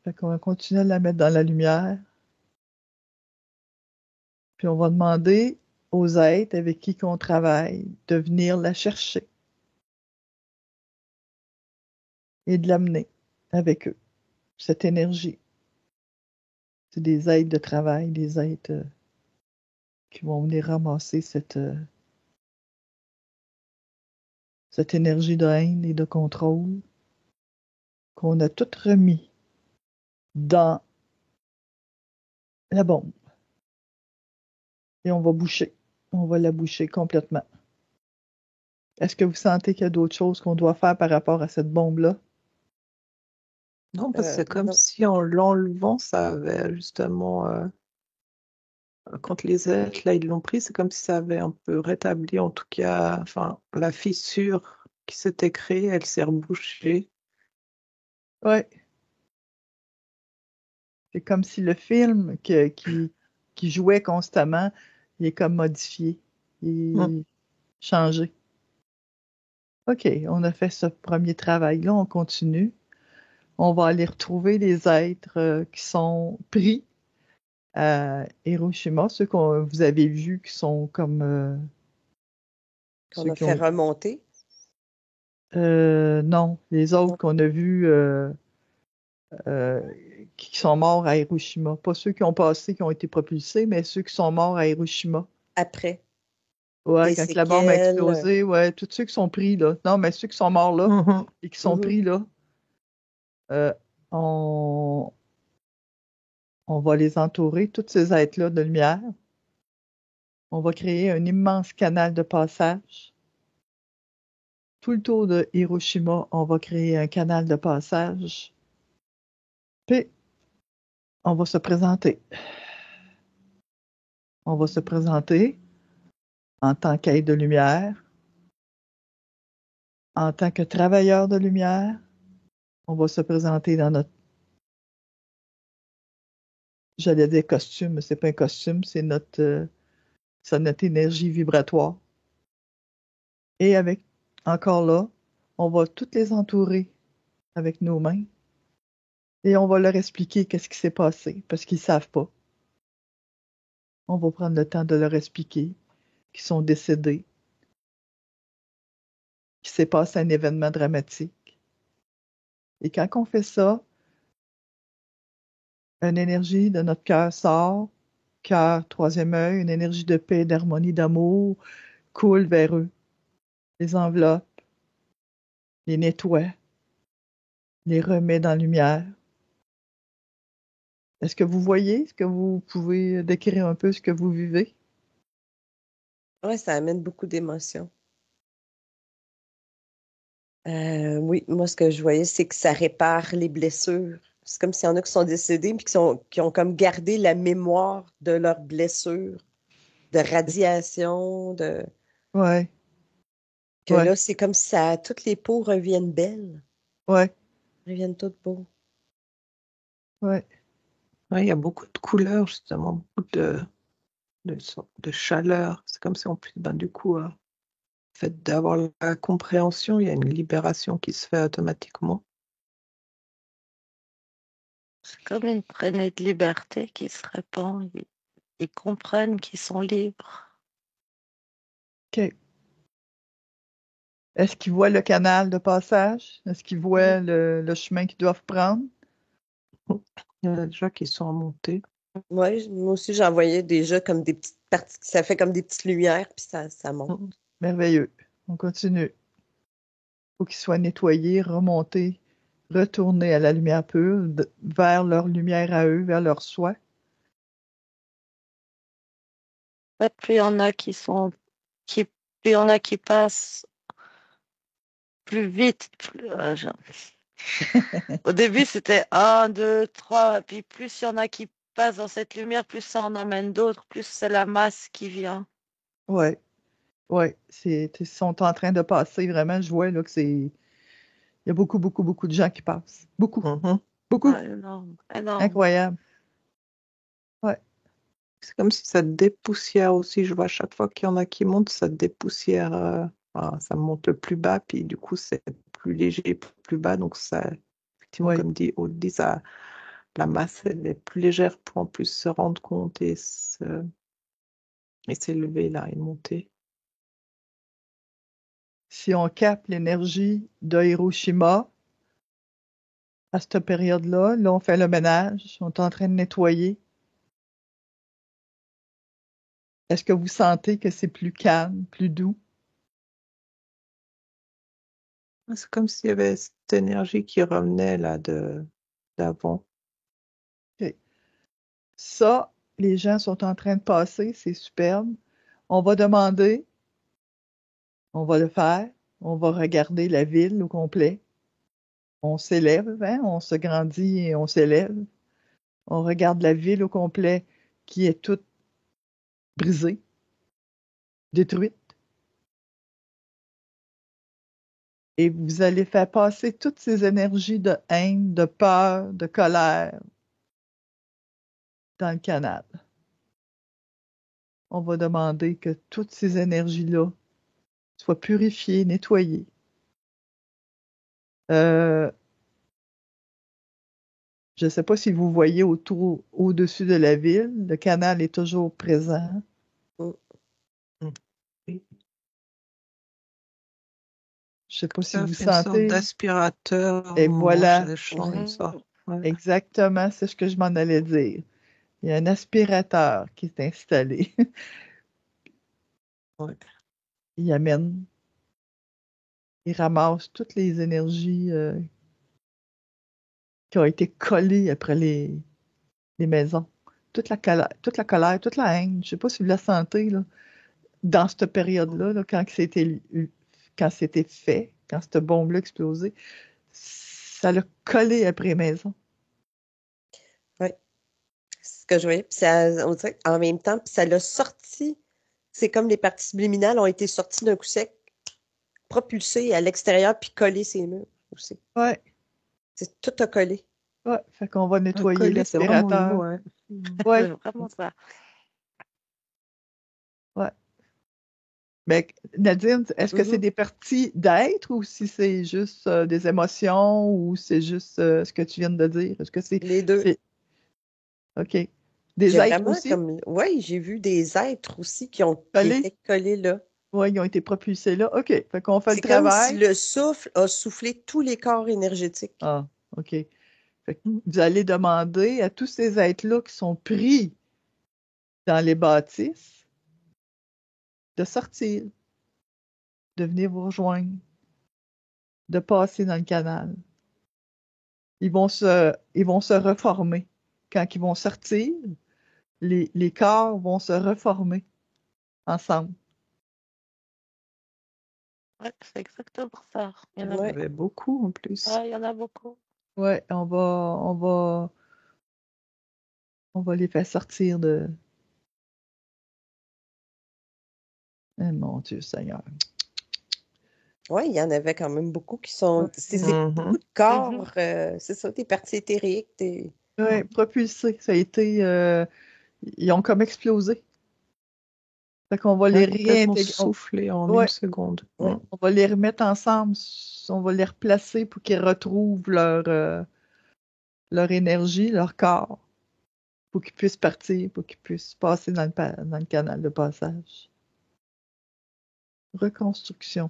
Fait qu'on va continuer à la mettre dans la lumière, puis on va demander aux êtres avec qui qu'on travaille de venir la chercher et de l'amener avec eux, cette énergie. C'est des êtres de travail, des êtres qui vont venir ramasser cette énergie de haine et de contrôle qu'on a toute remis dans la bombe. Et on va boucher. On va la boucher complètement. Est-ce que vous sentez qu'il y a d'autres choses qu'on doit faire par rapport à cette bombe-là? Non, parce que c'est comme Non. si en l'enlevant, ça avait justement, quand les êtres, là, ils l'ont pris, c'est comme si ça avait un peu rétabli, en tout cas, enfin, la fissure qui s'était créée, elle s'est rebouchée. Ouais. C'est comme si le film qui jouait constamment, il est comme modifié, il Mm. est changé. OK, on a fait ce premier travail-là, on continue. On va aller retrouver les êtres qui sont pris à Hiroshima, ceux que vous avez vus qui sont comme Qu'on ceux a qui fait ont... remonter. non, les autres Non. qu'on a vus euh, qui sont morts à Hiroshima. Pas ceux qui ont passé, qui ont été propulsés, mais ceux qui sont morts à Hiroshima. Après, Ouais, des quand la bombe a séquelles. explosé, ouais, tous ceux qui sont pris là. Non, mais ceux qui sont morts là Mhm. et qui sont Mhm. pris là, euh, on, on va les entourer, tous ces êtres-là de lumière. On va créer un immense canal de passage. Tout le tour de Hiroshima, on va créer un canal de passage. Puis, on va se présenter. On va se présenter en tant qu'être de lumière, en tant que travailleur de lumière. On va se présenter dans notre, j'allais dire costume, mais c'est pas un costume, c'est notre énergie vibratoire. Et avec, encore là, on va toutes les entourer avec nos mains et on va leur expliquer qu'est-ce qui s'est passé parce qu'ils savent pas. On va prendre le temps de leur expliquer qu'ils sont décédés, qu'il s'est passé un événement dramatique. Et quand on fait ça, une énergie de notre cœur sort, cœur, troisième œil, une énergie de paix, d'harmonie, d'amour coule vers eux, les enveloppe, les nettoie, les remet dans la lumière. Est-ce que vous voyez? Est-ce que vous pouvez décrire un peu ce que vous vivez? Ouais, ça amène beaucoup d'émotions. Oui, moi, ce que je voyais, c'est que ça répare les blessures. C'est comme s'il y en a qui sont décédés puis qui ont comme gardé la mémoire de leurs blessures, de radiation, Ouais, que ouais, là, c'est comme si toutes les peaux reviennent belles, ouais, reviennent toutes beaux. ouais. Ouais, il y a beaucoup de couleurs, justement, beaucoup sortes de chaleur. C'est comme si en plus, ben, du coup, le fait d'avoir la compréhension, il y a une libération qui se fait automatiquement. C'est comme une traînée de liberté qui se répand. Ils comprennent qu'ils sont libres. OK. Est-ce qu'ils voient le canal de passage? Est-ce qu'ils voient le chemin qu'ils doivent prendre? Il y en a déjà qui sont en montée. Oui, moi aussi, j'en voyais déjà comme des petites parties, ça fait comme des petites lumières, puis ça monte. Merveilleux. On continue. Il faut qu'ils soient nettoyés, remontés, retournés à la lumière pure, vers leur lumière à eux, vers leur soi. Ouais, plus il y en a qui, plus il y en a qui passent plus vite. Au début, c'était un, deux, trois, puis plus il y en a qui passent dans cette lumière, plus ça en emmène d'autres, plus c'est la masse qui vient. Ouais, ouais. Ils sont en train de passer vraiment. Je vois là que il y a beaucoup, beaucoup, beaucoup de gens qui passent. Beaucoup, Mhm. beaucoup. Ouais, énorme, énorme. Incroyable. Ouais, C'est comme si ça dépoussière aussi. Je vois à chaque fois qu'il y en a qui montent, ça dépoussière. Ça monte le plus bas, puis du coup, c'est plus léger, plus bas. Donc, ça, effectivement, ouais. comme dit Audrey, la masse, elle est plus légère pour en plus se rendre compte et s'élever là et monter. Si on capte l'énergie de Hiroshima à cette période-là, là, on fait le ménage, on est en train de nettoyer. Est-ce que vous sentez que c'est plus calme, plus doux? C'est comme s'il y avait cette énergie qui revenait là d'avant. OK. Ça, les gens sont en train de passer, c'est superbe. On va demander, on va le faire, on va regarder la ville au complet. On s'élève, hein, on se grandit et on s'élève. On regarde la ville au complet qui est toute brisée, détruite. Et vous allez faire passer toutes ces énergies de haine, de peur, de colère dans le canal. On va demander que toutes ces énergies-là soient purifiées, nettoyées. Euh, je ne sais pas si vous voyez au-dessus de la ville, le canal est toujours présent. Mm. Oui. Je ne sais pas si Ça vous fait une sorte sentez. d'aspirateur Et au moment où voilà, ça change une sorte. Ouais. exactement, c'est ce que je m'en allais dire. Il y a un aspirateur qui est installé. Ouais. Il amène, il ramasse toutes les énergies qui ont été collées après les maisons. Toute la colère, toute la haine. Je ne sais pas si vous la sentez, là, dans cette période-là, là, quand c'était fait, quand cette bombe-là a explosé, ça l'a collé après les maisons. Oui, c'est ce que je voyais. Puis ça, on dirait en même temps, puis ça l'a sorti. C'est comme les parties subliminales ont été sorties d'un coup sec, propulsées à l'extérieur, puis collées ces murs aussi. Ouais, C'est tout a collé. ouais. Fait qu'on va Un nettoyer collier, c'est vraiment le mot. l'aspirateur. Ouais. Ouais, C'est vraiment ça. ouais. Mais Nadine, est-ce que c'est Mhm. des parties d'être ou si c'est juste des émotions ou c'est juste ce que tu viens de dire? Est-ce que Les deux. c'est, OK. Des J'ai êtres vraiment aussi comme. Oui, j'ai vu des êtres aussi qui collés? étaient collés là. Oui, ils ont été propulsés là. OK. Fait qu'on fait le C'est comme si travail. le souffle a soufflé tous les corps énergétiques. Ah, OK. Fait que vous allez demander à tous ces êtres-là qui sont pris dans les bâtisses de sortir, de venir vous rejoindre, de passer dans le canal. Ils vont se reformer. Quand ils vont sortir, les corps vont se reformer ensemble. Ouais, c'est exactement ça. Il y en a Il y en Ouais. avait beaucoup en plus. Ouais, il y en a beaucoup. Ouais, on va les faire sortir de. Eh, mon Dieu Seigneur. Oui, il y en avait quand même beaucoup qui sont. C'est beaucoup Mhm. de Mhm. corps, c'est ça, des parties éthériques. Ouais, propulsés. Ça a été. Ils ont comme explosé. Fait qu'on va les Ouais, complètement réintégrer. soufflé en une Ouais, seconde. Ouais. on va les remettre ensemble. On va les replacer pour qu'ils retrouvent leur énergie, leur corps, pour qu'ils puissent partir, pour qu'ils puissent passer dans le canal de passage. Reconstruction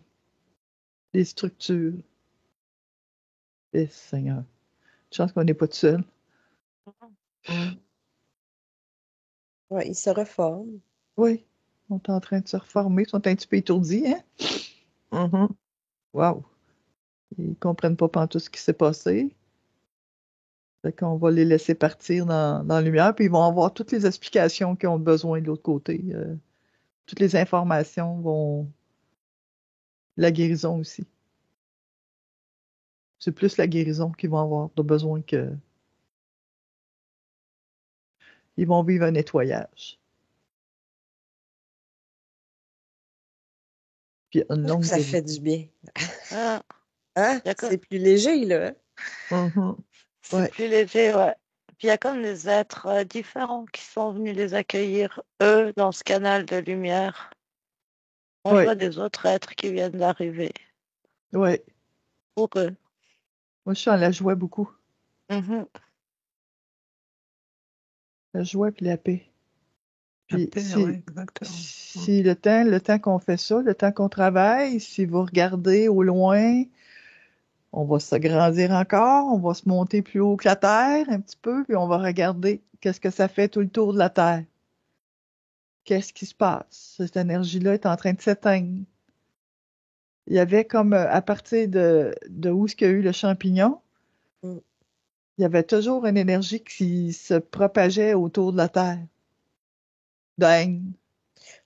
des structures. Eh, Seigneur. Une chance qu'on n'est pas tout seul. Mm. Ouais, ils se reforment. Oui, ils sont en train de se reformer. Ils sont un petit peu étourdis, hein? Mhm. Wow. Ils comprennent pas pantoute ce qui s'est passé. Fait qu'on va les laisser partir dans la lumière, puis ils vont avoir toutes les explications qu'ils ont besoin de l'autre côté. Toutes les informations vont. La guérison aussi. C'est plus la guérison qu'ils vont avoir de besoin que. Ils vont vivre un nettoyage. Puis une longue Ça fait guérison. du bien. Ah, Hein? il y a que- C'est plus léger, là. Mhm. c'est Ouais, plus léger, ouais. Puis il y a comme des êtres différents qui sont venus les accueillir, eux, dans ce canal de lumière. Moi, je ouais, vois des autres êtres qui viennent d'arriver ouais. pour eux. Moi, je suis en la joie beaucoup. Mhm. La joie puis la paix. La Puis paix, ouais, exactement. Mm. si le temps qu'on fait ça, le temps qu'on travaille, si vous regardez au loin, on va s'agrandir encore, on va se monter plus haut que la Terre un petit peu, puis on va regarder qu'est-ce que ça fait tout le tour de la Terre. Qu'est-ce qui se passe? Cette énergie-là est en train de s'éteindre. Il y avait comme à partir de où est-ce qu'il y a eu le champignon, Mm. il y avait toujours une énergie qui se propageait autour de la Terre. Dingue.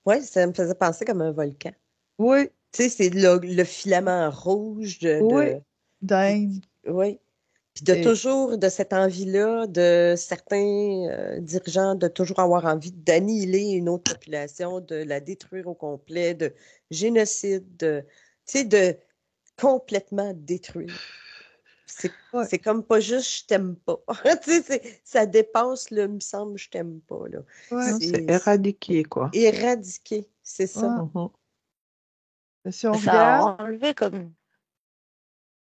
Ouais, ça me faisait penser comme un volcan. Oui, Tu sais, c'est le filament rouge oui, puis- dingue. oui. Puis de Et toujours de cette envie-là de certains dirigeants de toujours avoir envie d'annihiler une autre population, de la détruire au complet, de génocide, tu sais, de complètement détruire. ouais, C'est comme pas juste je t'aime pas. Tu sais, ça dépasse le me semble je t'aime pas, là. ouais, Non, c'est C'est éradiqué, quoi. éradiqué, c'est ça. ouais. Mhm. Si on Ça a regarde, enlevé comme.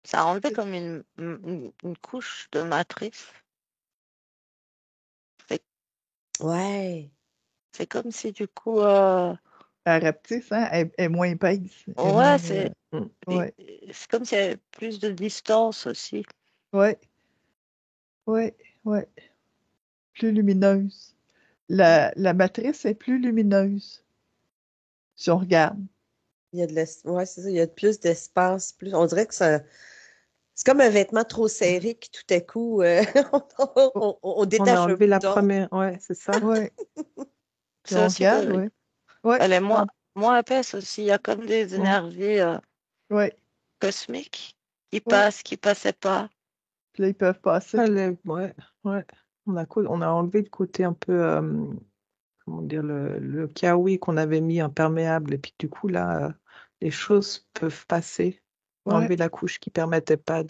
Ça a enlevé comme une couche de matrice. C'est Ouais. c'est comme si du coup, La rapetisse, hein, est moins épaisse. Est moins, ouais, Mm. ouais, c'est comme s'il y avait plus de distance aussi. ouais, ouais, ouais. Plus lumineuse. La matrice est plus lumineuse, si on regarde. Il y a ouais, c'est ça, il y a plus d'espace, plus. On dirait que c'est comme un vêtement trop serré qui tout à coup Oh, on On a détache un enlevé la bouton. première, ouais, c'est ça. ouais, si C'est on aussi regarde, que ouais. Ouais, elle est on- moins épaisse aussi. Il y a comme des Mm. énergies ouais, cosmiques qui ouais. passent, qui passaient pas. Puis là, ils peuvent passer. Ouais, ouais. On a enlevé le côté un peu, comment dire, le kawaii qu'on avait mis imperméable. Et puis du coup, là, les choses peuvent passer. On a Ouais. enlevé la couche qui permettait pas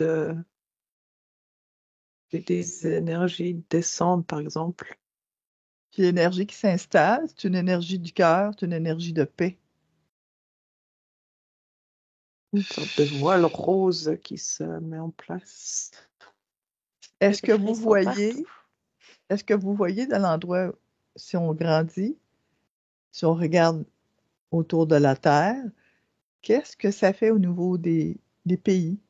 des énergies descendre, par exemple. Puis l'énergie qui s'installe, c'est une énergie du cœur, c'est une énergie de paix. Une sorte de voile rose qui se met en place. J'ai Est-ce des que vous frissons partout. voyez, est-ce que vous voyez dans l'endroit, si on grandit, si on regarde autour de la Terre, qu'est-ce que ça fait au niveau des pays,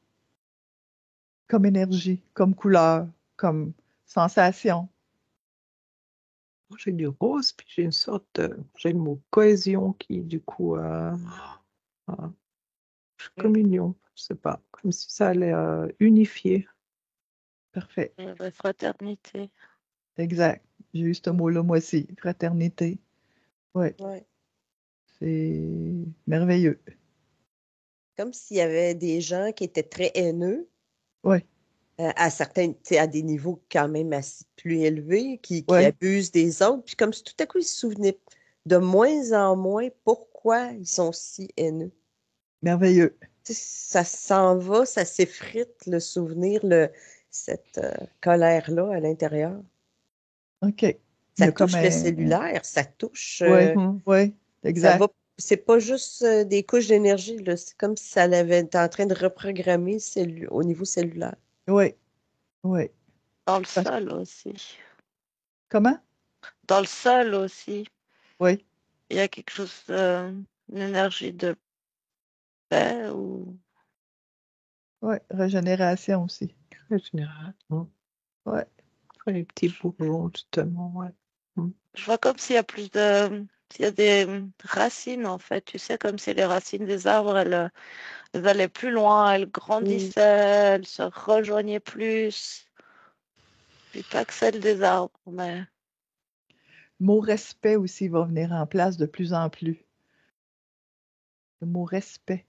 comme énergie, comme couleur, comme sensation? J'ai du rose, puis j'ai une sorte j'ai le mot cohésion qui, du coup, communion, je sais pas, comme si ça allait unifier. Parfait. La fraternité. Exact. J'ai eu ce mot-là, moi aussi. Fraternité. Oui, Ouais. c'est merveilleux. Comme s'il y avait des gens qui étaient très haineux, Oui, à certains, tu sais, à des niveaux quand même assez plus élevés, qui oui, abusent des autres, puis comme si tout à coup ils se souvenaient de moins en moins pourquoi ils sont si haineux. merveilleux. Tu sais, ça s'en va, ça s'effrite, le souvenir, cette colère-là à l'intérieur. OK. Il y Ça a comme touche le un... cellulaire, ça touche, Oui, Mm. oui, ça exact. va, c'est pas juste des couches d'énergie, là, c'est comme si ça l'avait été en train de reprogrammer au niveau cellulaire. Oui, oui. Dans le Parce- sol aussi. Comment? Dans le sol aussi. Oui, Il y a quelque chose, une énergie de paix ou oui. Régénération aussi. Très général. Mm. Oui, Les petits bourgeons, justement, ouais. Mm. je vois comme s'il y a plus de, s'il y a des racines en fait. Tu sais, comme si les racines des arbres, elles allaient plus loin, elles Mm. grandissaient, elles se rejoignaient plus. Puis pas que celles des arbres, mais le mot respect aussi va venir en place de plus en plus. Le mot respect.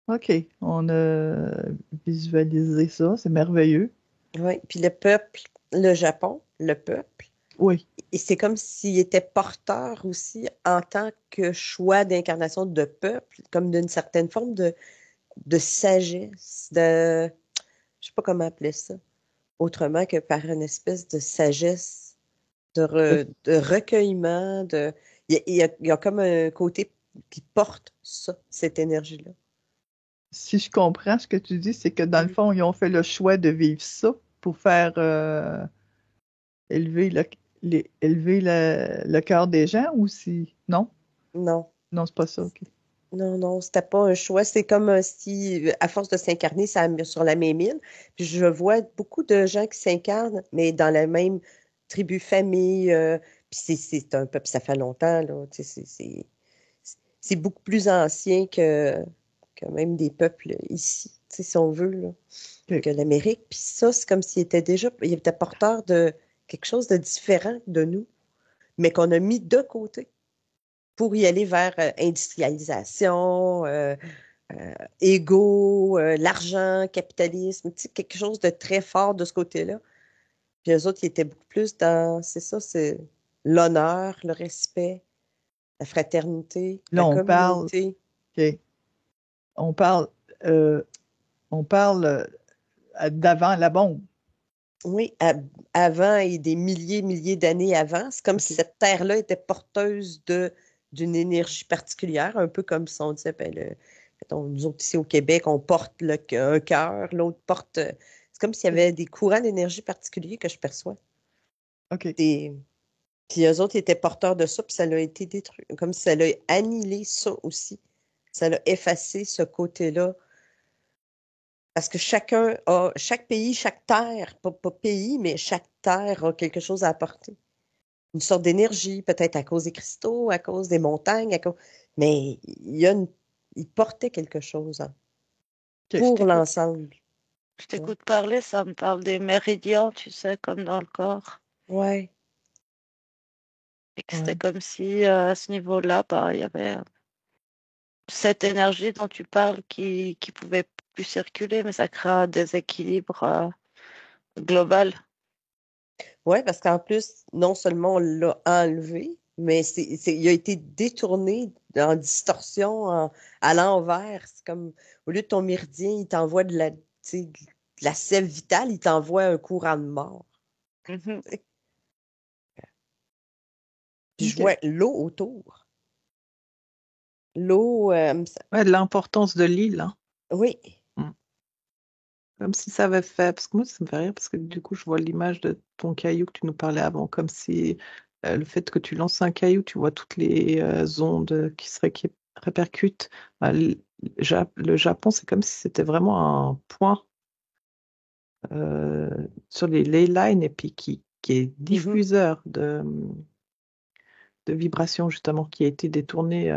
OK, on a visualisé ça, c'est merveilleux. Oui, puis le peuple, le Japon, le peuple, Oui, et c'est comme s'il était porteur aussi en tant que choix d'incarnation de peuple, comme d'une certaine forme de sagesse, je sais pas comment appeler ça, autrement que par une espèce de sagesse, de recueillement, il y a comme un côté qui porte ça, cette énergie-là. si je comprends ce que tu dis, c'est que dans le Mhm. fond, ils ont fait le choix de vivre ça pour faire élever le cœur des gens ou si... Non? Non. Non, c'est pas ça, OK. Non, non, c'était pas un choix. C'est comme si, à force de s'incarner sur la même île, puis je vois beaucoup de gens qui s'incarnent, mais dans la même tribu, famille. Puis c'est un peuple, ça fait longtemps, là. Tu sais, c'est beaucoup plus ancien que même des peuples ici, tu sais, si on veut, là, OK. que l'Amérique. Puis ça, c'est comme s'il était déjà, il était porteur de quelque chose de différent de nous, mais qu'on a mis de côté pour y aller vers industrialisation, égo, l'argent, capitalisme, tu sais, quelque chose de très fort de ce côté-là. Puis eux autres, ils étaient beaucoup plus dans, c'est ça, c'est l'honneur, le respect, la fraternité, la Là, communauté. OK. On parle, euh, on parle d'avant la bombe. Oui, avant et des milliers d'années avant, c'est comme si OK. cette terre-là était porteuse d'une énergie particulière, un peu comme si on disait, ben, Nous autres, ici au Québec, on porte un cœur, l'autre porte. C'est comme s'il y avait des courants d'énergie particuliers que je perçois. OK. Puis eux autres étaient porteurs de ça, puis ça l'a été détruit. Comme si ça l'a annihilé ça aussi. Ça l'a effacé ce côté-là. Parce que chaque pays, chaque terre, pas pays, mais chaque terre a quelque chose à apporter. Une sorte d'énergie, peut-être à cause des cristaux, à cause des montagnes, mais il portait quelque chose OK. pour l'ensemble. Je t'écoute parler, ça me parle des méridiens, tu sais, comme dans le corps. Ouais. Et que c'était comme si à ce niveau-là, bah, il y avait cette énergie dont tu parles qui pouvait plus circuler, mais ça crée un déséquilibre global. Oui, parce qu'en plus, non seulement on l'a enlevé, mais il a été détourné en distorsion, à l'envers. C'est comme, au lieu de ton méridien, il t'envoie tu sais, de la sève vitale, il t'envoie un courant de mort. Mhm. Puis je OK. vois l'eau autour. L'eau, Ouais, l'importance de l'île, hein. oui, Mm. Comme si ça avait fait, parce que moi, ça me fait rire, parce que du coup, je vois l'image de ton caillou que tu nous parlais avant, comme si le fait que tu lances un caillou, tu vois toutes les ondes qui répercutent. Bah, le Japon, c'est comme si c'était vraiment un point sur les ley lines et puis qui est mhm, diffuseur de vibrations, justement, qui a été détourné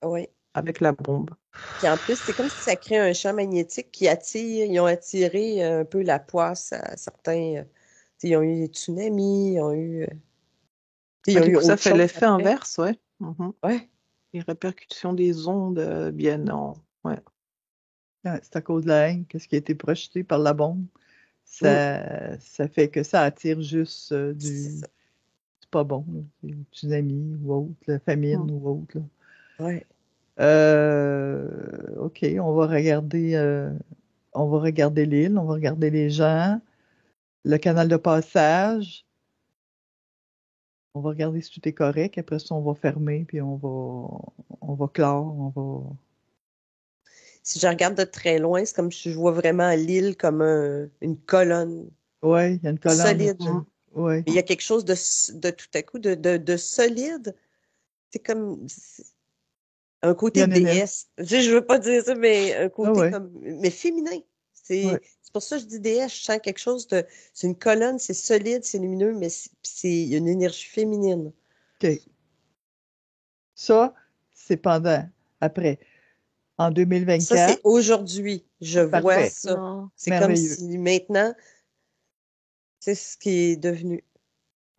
oui. avec la bombe. Puis en plus, c'est comme si ça crée un champ magnétique qui attire, ils ont attiré un peu la poisse à certains. Tu sais, ils ont eu des tsunamis, ils Ah, ont du eu coup, ça autre fait chose l'effet après. inverse, ouais. Mhm. Ouais. Les répercussions des ondes viennent en... Ouais. Ouais, c'est à cause de la haine, qu'est-ce qui a été projeté par la bombe. Mm. Ça fait que ça attire juste C'est du. ça. C'est pas bon, là. C'est le tsunami ou autre, la famine Mm. ou autre, là. Ouais. OK, on va regarder l'île, on va regarder les gens, le canal de passage. On va regarder si tout est correct. Après ça, on va fermer, puis on va clore, on va. Si je regarde de très loin, c'est comme si je vois vraiment l'île comme une colonne Ouais, il y a une colonne solide. au-dessus. Mm. Ouais. Mais il y a quelque chose de tout à coup de solide. C'est comme un Il y côté a une énergie. déesse. Je veux pas dire ça, mais un Ah côté ouais, comme, mais féminin. ouais. C'est pour ça que je dis déesse. Je sens quelque chose c'est une colonne, c'est solide, c'est lumineux, mais il y a une énergie féminine. OK. Ça, c'est après. En Ça, c'est 2024, aujourd'hui. Je vois parfait, ça. Non. C'est comme merveilleux. si maintenant, c'est ce qui est devenu.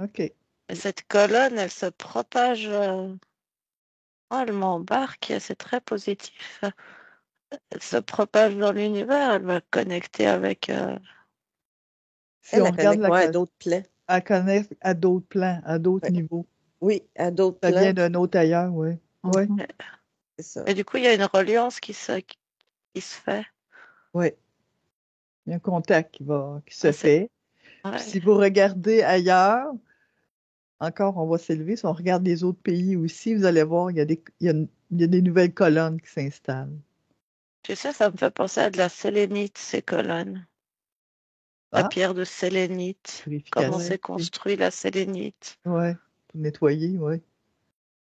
OK. Et cette colonne, elle se propage. Oh, elle m'embarque, c'est très positif. Elle se propage dans l'univers, elle va connecter avec. Si Elle, on la regarde connecte, moi, à d'autres plans. elle connecte à d'autres plans, à d'autres Ouais. niveaux. Oui, à d'autres Ça plans, vient puis d'un autre ailleurs, oui. Oui, Mhm. c'est ça. Et du coup, il y a une reliance qui se fait. oui. Il y a un contact qui se Ah, fait. Puis ouais. si vous regardez ailleurs, encore, on va s'élever. Si on regarde les autres pays aussi, vous allez voir, il y a des nouvelles colonnes qui s'installent. Tu sais, ça me fait penser à de la sélénite, ces colonnes. La Ah, pierre de sélénite. Comment purification. c'est construit la sélénite? Oui, pour nettoyer, oui.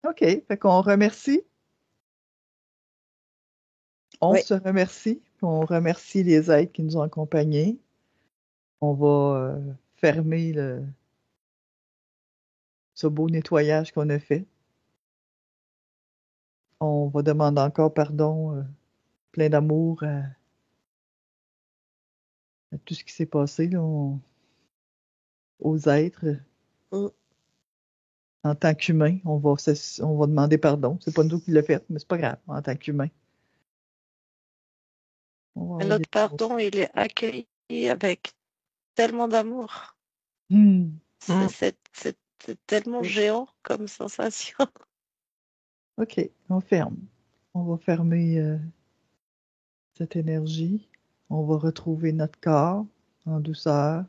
OK, fait qu'on remercie. On Oui, se remercie. Puis on remercie les êtres qui nous ont accompagnés. On va fermer ce beau nettoyage qu'on a fait. On va demander encore pardon, plein d'amour à tout ce qui s'est passé là, aux êtres. mm, En tant qu'humain, on va demander pardon. C'est pas nous qui l'a fait, mais c'est pas grave, en tant qu'humain. On va Et envoyer notre de l'amour. pardon, il est accueilli avec tellement d'amour. C'est Mm. c'est- c'est- c'est tellement mm. géant comme sensation. OK, on ferme. On va fermer cette énergie. On va retrouver notre corps en douceur.